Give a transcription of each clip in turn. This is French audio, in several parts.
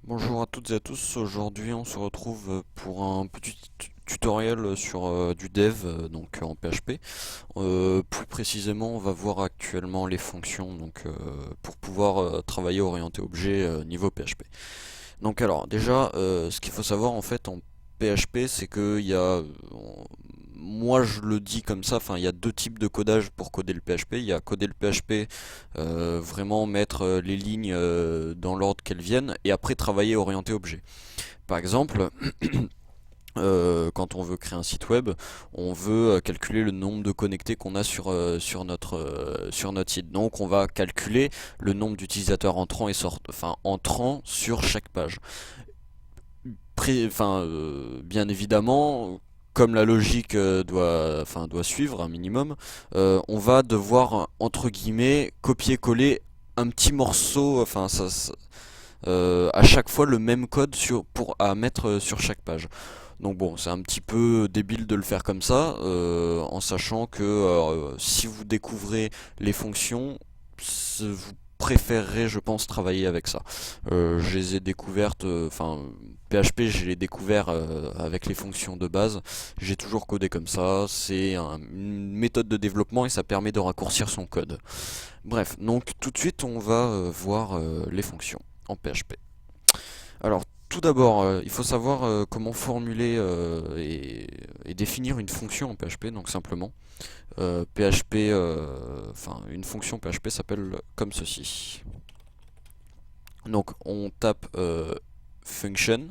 Bonjour à toutes et à tous, aujourd'hui on se retrouve pour un petit tutoriel sur du dev donc en PHP. Plus précisément on va voir actuellement les fonctions pour pouvoir travailler orienté objet niveau PHP. Donc alors déjà ce qu'il faut savoir en fait en PHP c'est que moi je le dis comme ça, enfin il y a deux types de codage pour coder le PHP. Il y a coder le PHP, vraiment mettre les lignes dans l'ordre qu'elles viennent, et après travailler orienté objet. Par exemple, quand on veut créer un site web, on veut calculer le nombre de connectés qu'on a sur notre site. Donc on va calculer le nombre d'utilisateurs entrants et enfin entrants sur chaque page. Bien évidemment, comme la logique doit suivre un minimum, on va devoir entre guillemets copier-coller un petit morceau, à chaque fois le même code à mettre sur chaque page. Donc bon, c'est un petit peu débile de le faire comme ça, en sachant que si vous découvrez les fonctions, vous préférerez, je pense, travailler avec ça. Je les ai découvertes, PHP, je l'ai découvert avec les fonctions de base. J'ai toujours codé comme ça. Une méthode de développement et ça permet de raccourcir son code. Bref, donc tout de suite, on va voir les fonctions en PHP. Alors, tout d'abord, il faut savoir comment formuler et définir une fonction en PHP. Donc simplement, une fonction PHP s'appelle comme ceci. Donc on tape function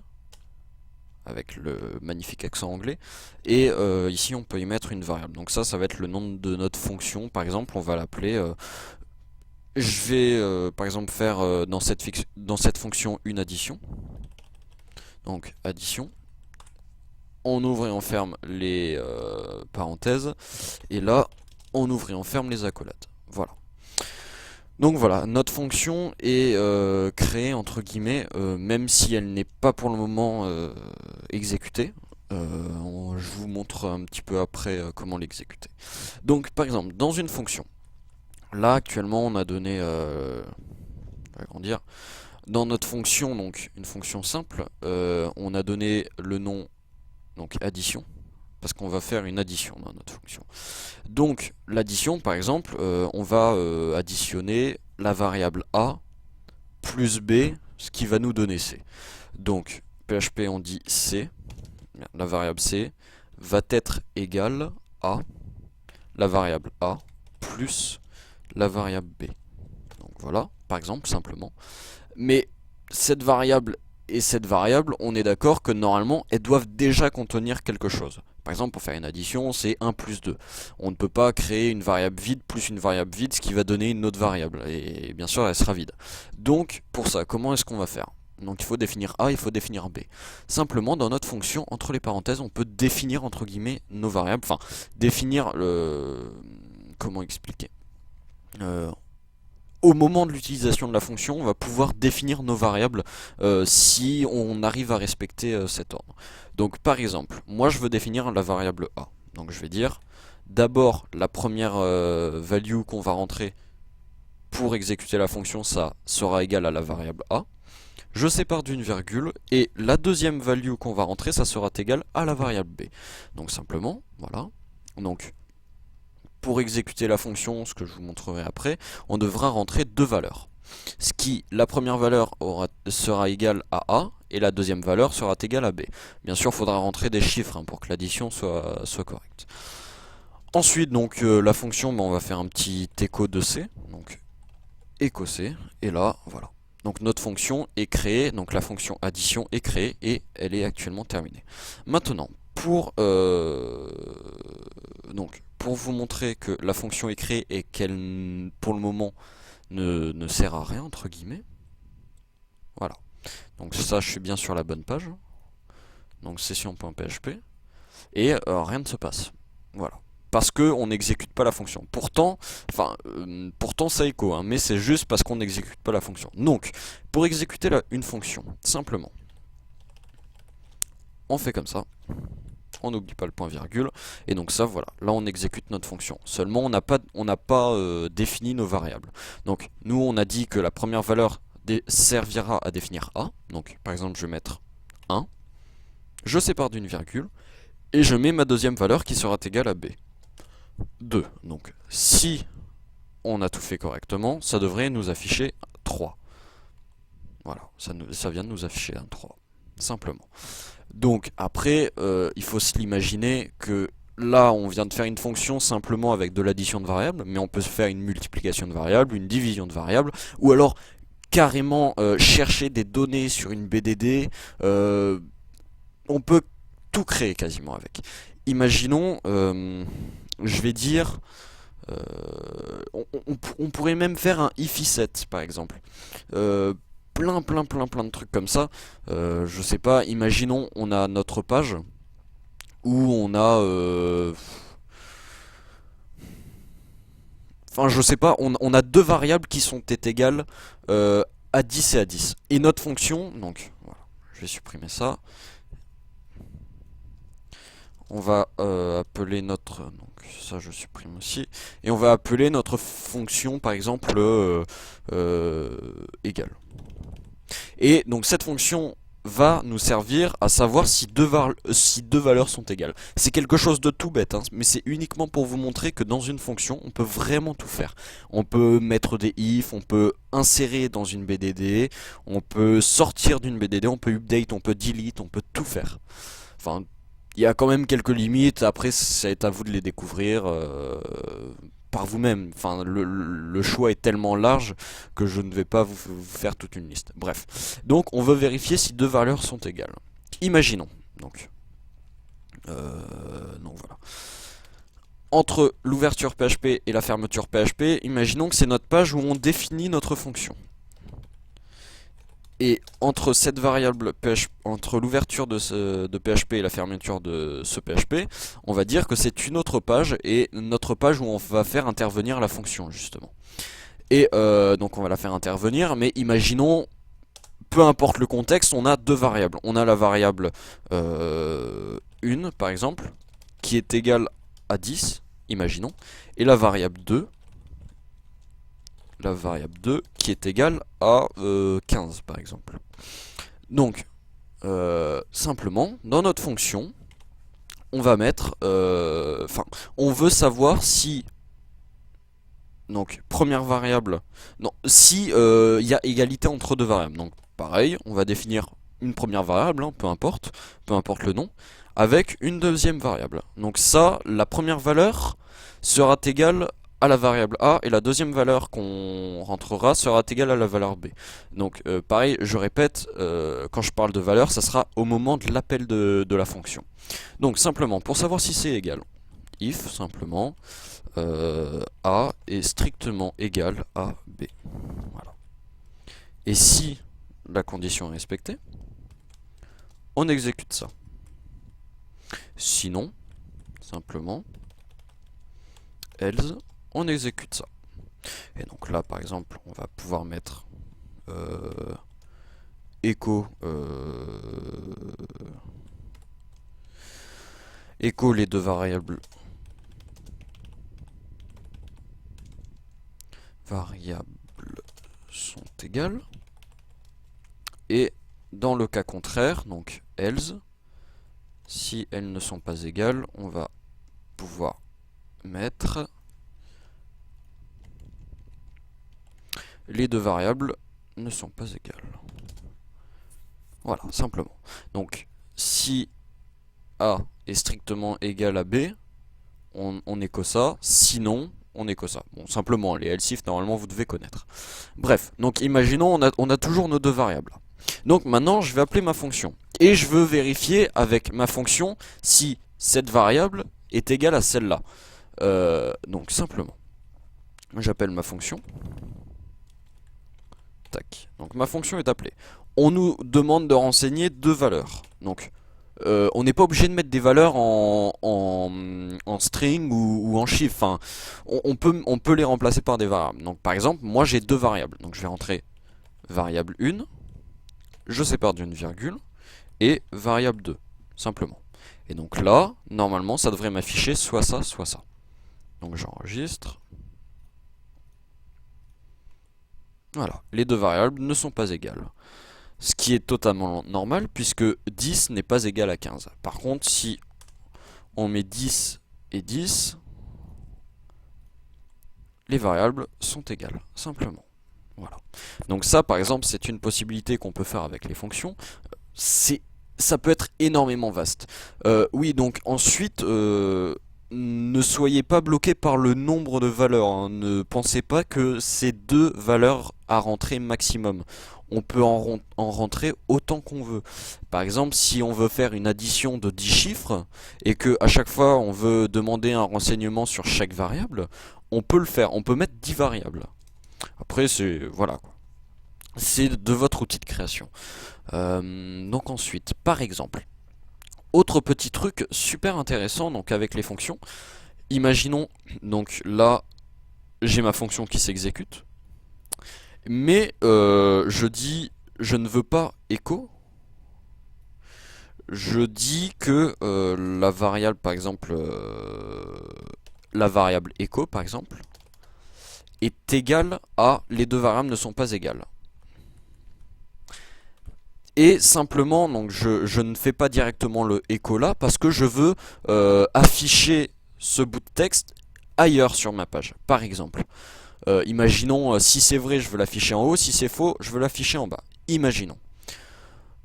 avec le magnifique accent anglais, et ici on peut y mettre une variable. Donc ça va être le nom de notre fonction. Par exemple, on va l'appeler. Je vais par exemple faire dans cette fonction une addition. Donc addition. On ouvre et on ferme les parenthèses, et là on ouvre et on ferme les accolades. Voilà. Donc voilà, notre fonction est créée entre guillemets, même si elle n'est pas pour le moment exécutée. Je vous montre un petit peu après comment l'exécuter. Donc par exemple, dans une fonction, là actuellement on a donné, je vais agrandir, dans notre fonction, donc une fonction simple, on a donné le nom, donc addition, parce qu'on va faire une addition dans notre fonction. Donc l'addition, par exemple, on va additionner la variable a plus b, ce qui va nous donner c. Donc PHP on dit c, la variable c va être égale à la variable a plus la variable b. Donc voilà, par exemple, simplement. Mais cette variable et cette variable, on est d'accord que normalement, elles doivent déjà contenir quelque chose. Par exemple, pour faire une addition, c'est 1 plus 2. On ne peut pas créer une variable vide plus une variable vide, ce qui va donner une autre variable. Et bien sûr, elle sera vide. Donc, pour ça, comment est-ce qu'on va faire? Donc il faut définir A, il faut définir B. Simplement, dans notre fonction, entre les parenthèses, on peut définir entre guillemets nos variables. Enfin, définir le... Comment expliquer Euh, Au moment de l'utilisation de la fonction, on va pouvoir définir nos variables si on arrive à respecter cet ordre. Donc par exemple, moi je veux définir la variable a. Donc je vais dire, d'abord la première value qu'on va rentrer pour exécuter la fonction, ça sera égal à la variable a. Je sépare d'une virgule, et la deuxième value qu'on va rentrer, ça sera égal à la variable b. Donc simplement, voilà. Donc pour exécuter la fonction, ce que je vous montrerai après, on devra rentrer deux valeurs. La première valeur sera égale à A, et la deuxième valeur sera égale à B. Bien sûr, il faudra rentrer des chiffres pour que l'addition soit correcte. Ensuite, donc la fonction, on va faire un petit écho de C, donc écho C, et là, voilà. Donc notre fonction est créée, donc la fonction addition est créée, et elle est actuellement terminée. Maintenant, pour vous montrer que la fonction est créée et qu'elle, pour le moment, ne sert à rien, entre guillemets. Voilà. Donc ça, je suis bien sur la bonne page. Donc session.php. Et rien ne se passe. Voilà. Parce qu'on n'exécute pas la fonction. Pourtant ça écho, hein, mais c'est juste parce qu'on n'exécute pas la fonction. Donc, pour exécuter une fonction, simplement, on fait comme ça. On n'oublie pas le point virgule, et donc ça voilà, là on exécute notre fonction. Seulement on n'a pas défini nos variables. Donc nous on a dit que la première valeur servira à définir A. Donc par exemple je vais mettre 1, je sépare d'une virgule, et je mets ma deuxième valeur qui sera égale à B. 2. Donc si on a tout fait correctement, ça devrait nous afficher 3. Voilà, ça vient de nous afficher un 3, simplement. Donc après, il faut se l'imaginer que là, on vient de faire une fonction simplement avec de l'addition de variables, mais on peut faire une multiplication de variables, une division de variables, ou alors carrément chercher des données sur une BDD. On peut tout créer quasiment avec. Imaginons, je vais dire, on pourrait même faire un if set par exemple. Plein de trucs comme ça. Je sais pas, imaginons on a notre page où on a enfin je sais pas, on a deux variables qui sont égales à 10 et à 10. Et notre fonction, donc voilà, je vais supprimer ça. On va appeler notre, donc ça je supprime aussi, et on va appeler notre fonction par exemple égale. Et donc cette fonction va nous servir à savoir si deux valeurs sont égales. C'est quelque chose de tout bête, hein, mais c'est uniquement pour vous montrer que dans une fonction, on peut vraiment tout faire. On peut mettre des if, on peut insérer dans une BDD, on peut sortir d'une BDD, on peut update, on peut delete, on peut tout faire. Enfin, il y a quand même quelques limites, après c'est à vous de les découvrir par vous-même. Enfin, le choix est tellement large que je ne vais pas vous faire toute une liste. Bref, donc on veut vérifier si deux valeurs sont égales. Imaginons, donc voilà. Entre l'ouverture PHP et la fermeture PHP, imaginons que c'est notre page où on définit notre fonction. Et entre cette variable entre l'ouverture de PHP et la fermeture de ce PHP, on va dire que c'est une autre page, et notre page où on va faire intervenir la fonction justement. Et donc on va la faire intervenir, mais imaginons, peu importe le contexte, on a deux variables. On a la variable 1 par exemple, qui est égale à 10, imaginons, et la variable 2, qui est égale à 15 par exemple. Donc simplement dans notre fonction on va mettre on veut savoir si, donc première variable, non, si il y a égalité entre deux variables. Donc pareil, on va définir une première variable, hein, peu importe le nom, avec une deuxième variable. Donc ça, la première valeur sera égale à la variable A, et la deuxième valeur qu'on rentrera sera égale à la valeur B. Donc pareil, je répète, quand je parle de valeur, ça sera au moment de l'appel de la fonction. Donc simplement, pour savoir si c'est égal, if simplement A est strictement égal à B. Voilà. Et si la condition est respectée, on exécute ça. Sinon, simplement, else, on exécute ça. Et donc là, par exemple, on va pouvoir mettre echo les deux variables sont égales. Et dans le cas contraire, donc else, si elles ne sont pas égales, on va pouvoir mettre les deux variables ne sont pas égales. Voilà, simplement. Donc si A est strictement égal à B, on écho ça, sinon on écho ça. Bon, simplement, les else if, normalement, vous devez connaître. Bref, donc imaginons, on a toujours nos deux variables. Donc maintenant, je vais appeler ma fonction. Et je veux vérifier avec ma fonction si cette variable est égale à celle-là. Donc simplement, j'appelle ma fonction. Tac. Donc ma fonction est appelée. On nous demande de renseigner deux valeurs. Donc on n'est pas obligé de mettre des valeurs en string ou en chiffre. Enfin, on peut les remplacer par des variables. Donc par exemple, moi j'ai deux variables. Donc je vais rentrer variable 1, je sépare d'une virgule, et variable 2, simplement. Et donc là, normalement, ça devrait m'afficher soit ça, soit ça. Donc j'enregistre. Voilà, les deux variables ne sont pas égales. Ce qui est totalement normal puisque 10 n'est pas égal à 15. Par contre, si on met 10 et 10, les variables sont égales, simplement. Voilà. Donc ça, par exemple, c'est une possibilité qu'on peut faire avec les fonctions. Ça peut être énormément vaste. Oui, donc ensuite, ne soyez pas bloqué par le nombre de valeurs, hein. Ne pensez pas que c'est deux valeurs à rentrer maximum. On peut en rentrer autant qu'on veut. Par exemple, si on veut faire une addition de 10 chiffres et que à chaque fois on veut demander un renseignement sur chaque variable, on peut le faire. On peut mettre 10 variables. Après, c'est voilà quoi. C'est de votre outil de création. Donc ensuite, par exemple, autre petit truc super intéressant donc avec les fonctions. Imaginons donc là j'ai ma fonction qui s'exécute, mais je dis je ne veux pas echo. Je dis que la variable par exemple la variable echo par exemple est égale à les deux variables ne sont pas égales. Et simplement, donc je ne fais pas directement le echo là parce que je veux afficher ce bout de texte ailleurs sur ma page. Par exemple, imaginons si c'est vrai, je veux l'afficher en haut, si c'est faux, je veux l'afficher en bas. Imaginons.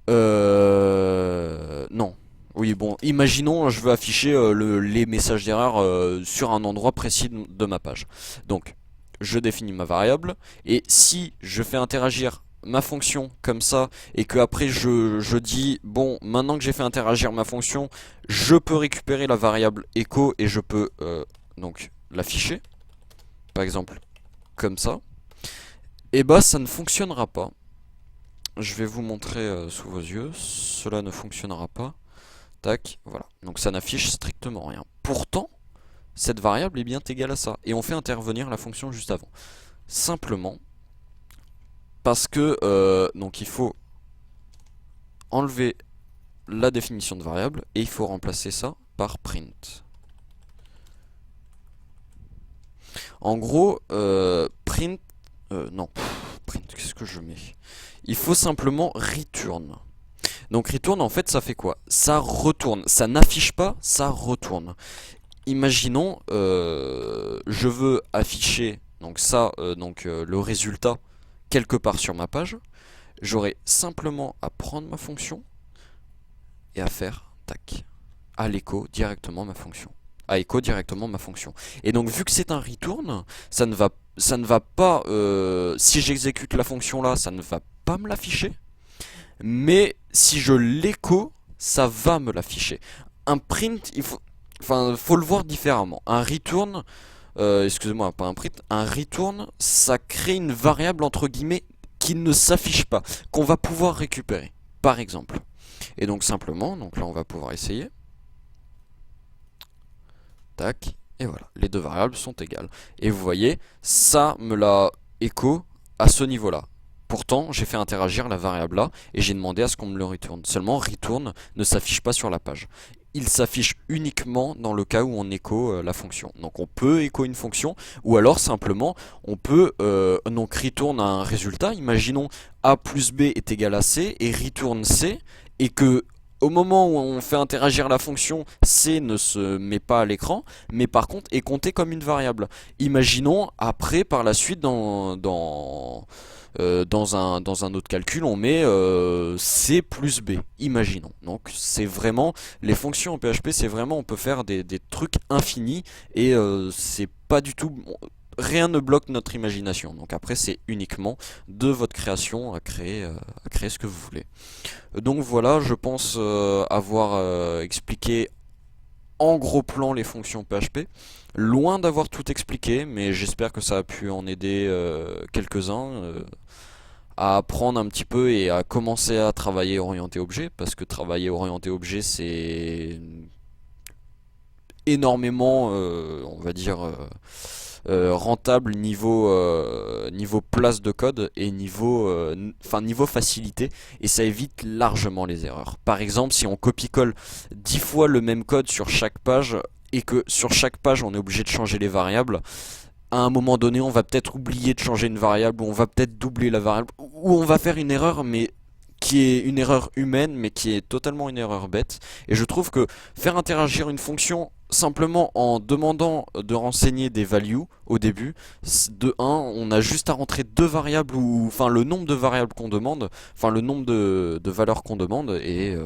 Non. Oui, bon, imaginons, je veux afficher les messages d'erreur sur un endroit précis de ma page. Donc, je définis ma variable, et si je fais interagir ma fonction comme ça, et que après je dis, bon, maintenant que j'ai fait interagir ma fonction, je peux récupérer la variable echo, et je peux donc l'afficher, par exemple, comme ça, et bah ça ne fonctionnera pas. Je vais vous montrer sous vos yeux, cela ne fonctionnera pas. Tac, voilà. Donc ça n'affiche strictement rien. Pourtant, cette variable est bien égale à ça. Et on fait intervenir la fonction juste avant. Simplement parce que donc il faut enlever la définition de variable et il faut remplacer ça par print. En gros, print... non, print, qu'est-ce que je mets? Il faut simplement return. Donc return en fait ça fait quoi? Ça retourne, ça n'affiche pas, ça retourne. Imaginons, je veux afficher donc ça, le résultat quelque part sur ma page. J'aurai simplement à prendre ma fonction et à faire tac, à l'écho directement ma fonction. À écho directement ma fonction. Et donc vu que c'est un return, ça ne va pas, si j'exécute la fonction là, ça ne va pas me l'afficher. Mais si je l'écho, ça va me l'afficher. Un print, faut le voir différemment. Un return, excusez-moi, pas un print, un return, ça crée une variable entre guillemets qui ne s'affiche pas, qu'on va pouvoir récupérer, par exemple. Et donc simplement, donc là on va pouvoir essayer. Tac, et voilà, les deux variables sont égales. Et vous voyez, ça me l'a écho à ce niveau-là. Pourtant, j'ai fait interagir la variable là et j'ai demandé à ce qu'on me le retourne. Seulement, return ne s'affiche pas sur la page. Il s'affiche uniquement dans le cas où on écho la fonction. Donc on peut écho une fonction ou alors simplement on peut donc return un résultat. Imaginons a plus b est égal à c et return c et que au moment où on fait interagir la fonction, c ne se met pas à l'écran, mais par contre est compté comme une variable. Imaginons après par la suite dans un autre calcul, on met C plus B, imaginons. Donc c'est vraiment, les fonctions en PHP, c'est vraiment, on peut faire des trucs infinis et c'est pas du tout, rien ne bloque notre imagination. Donc après c'est uniquement de votre création à créer ce que vous voulez. Donc voilà, je pense avoir expliqué en gros plan les fonctions PHP. Loin d'avoir tout expliqué, mais j'espère que ça a pu en aider quelques-uns à apprendre un petit peu et à commencer à travailler orienté objet, parce que travailler orienté objet c'est énormément, on va dire, rentable niveau place de code et niveau facilité, et ça évite largement les erreurs. Par exemple, si on copie-colle 10 fois le même code sur chaque page et que sur chaque page on est obligé de changer les variables, à un moment donné, on va peut-être oublier de changer une variable, ou on va peut-être doubler la variable, ou on va faire une erreur, mais qui est une erreur humaine, mais qui est totalement une erreur bête. Et je trouve que faire interagir une fonction simplement en demandant de renseigner des values au début, de 1, on a juste à rentrer deux variables, ou enfin le nombre de variables qu'on demande, enfin le nombre de valeurs qu'on demande, et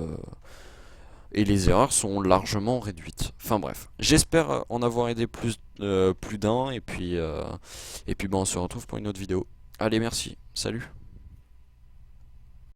les erreurs sont largement réduites. Enfin bref, j'espère en avoir aidé plus d'un, et puis ben, on se retrouve pour une autre vidéo. Allez, merci, salut.